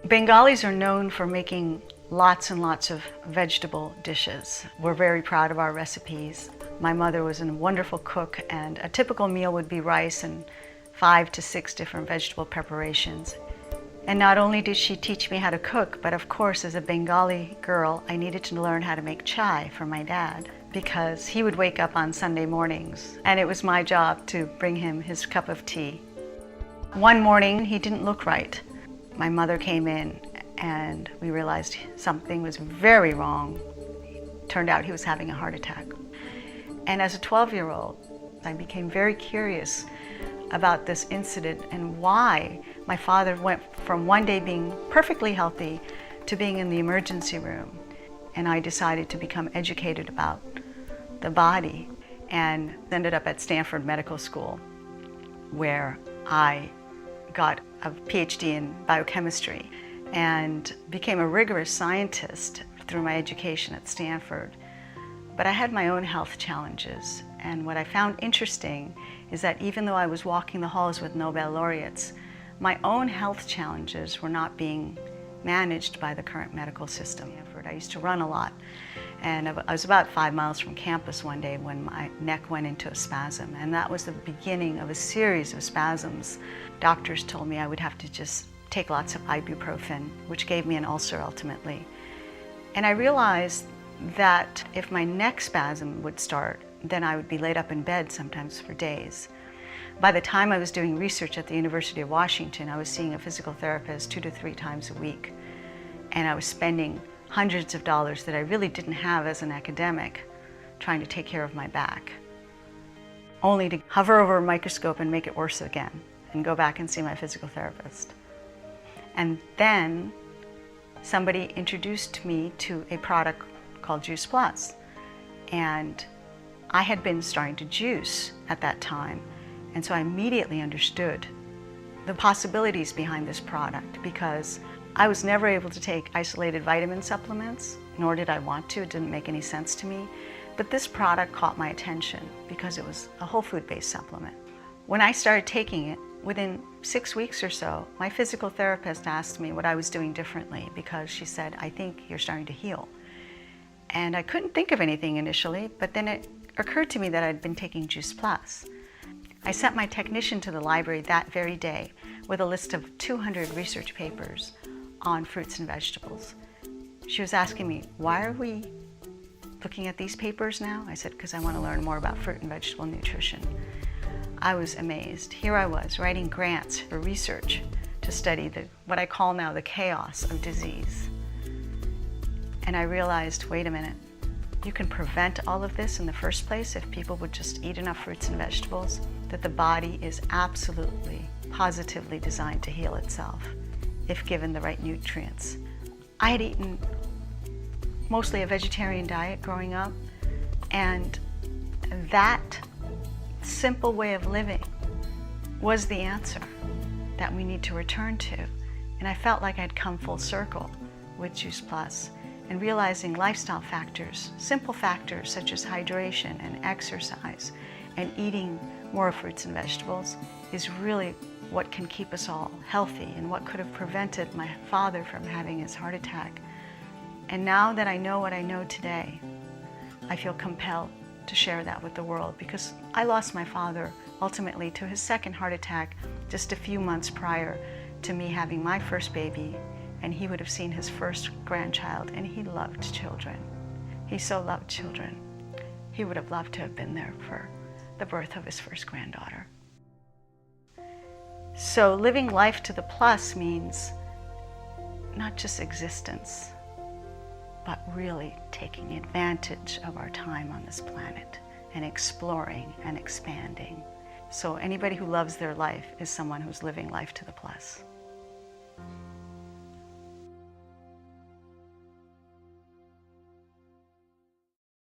Bengalis are known for making lots and lots of vegetable dishes. We're very proud of our recipes. My mother was a wonderful cook, and a typical meal would be rice and 5 to 6 different vegetable preparations. And not only did she teach me how to cook, but of course, as a Bengali girl, I needed to learn how to make chai for my dad, because he would wake up on Sunday mornings, and it was my job to bring him his cup of tea. One morning, he didn't look right. My mother came in, and we realized something was very wrong. It turned out he was having a heart attack. And as a 12-year-old, I became very curious about this incident and why my father went from one day being perfectly healthy to being in the emergency room. And I decided to become educated about the body and ended up at Stanford Medical School, where I got a Ph.D. in biochemistry and became a rigorous scientist through my education at Stanford. But I had my own health challenges, and what I found interesting is that even though I was walking the halls with Nobel laureates, my own health challenges were not being managed by the current medical system. I used to run a lot, and I was about 5 miles from campus one day when my neck went into a spasm, and that was the beginning of a series of spasms. Doctors told me I would have to just take lots of ibuprofen, which gave me an ulcer ultimately. And I realized that if my neck spasm would start, then I would be laid up in bed sometimes for days. By the time I was doing research at the University of Washington, I was seeing a physical therapist 2 to 3 times a week. And I was spending hundreds of dollars that I really didn't have as an academic trying to take care of my back, only to hover over a microscope and make it worse again and go back and see my physical therapist. And then somebody introduced me to a product called Juice Plus. And I had been starting to juice at that time, and so I immediately understood the possibilities behind this product, because I was never able to take isolated vitamin supplements, nor did I want to. It didn't make any sense to me. But this product caught my attention because it was a whole food-based supplement. When I started taking it, within 6 weeks or so, my physical therapist asked me what I was doing differently, because she said, "I think you're starting to heal." And I couldn't think of anything initially, but then it occurred to me that I'd been taking Juice Plus. I sent my technician to the library that very day with a list of 200 research papers on fruits and vegetables. She was asking me, "Why are we looking at these papers now?" I said, "Because I want to learn more about fruit and vegetable nutrition." I was amazed. Here I was writing grants for research to study what I call now the chaos of disease. And I realized, wait a minute, you can prevent all of this in the first place if people would just eat enough fruits and vegetables, that the body is absolutely, positively designed to heal itself if given the right nutrients. I had eaten mostly a vegetarian diet growing up, and that simple way of living was the answer that we need to return to. And I felt like I'd come full circle with Juice Plus, and realizing lifestyle factors, simple factors such as hydration and exercise and eating more fruits and vegetables, is really what can keep us all healthy and what could have prevented my father from having his heart attack. And now that I know what I know today, I feel compelled to share that with the world, because I lost my father ultimately to his second heart attack just a few months prior to me having my first baby, and he would have seen his first grandchild, and he loved children. He so loved children. He would have loved to have been there for the birth of his first granddaughter. So living life to the plus means not just existence, but really taking advantage of our time on this planet and exploring and expanding. So anybody who loves their life is someone who's living life to the plus.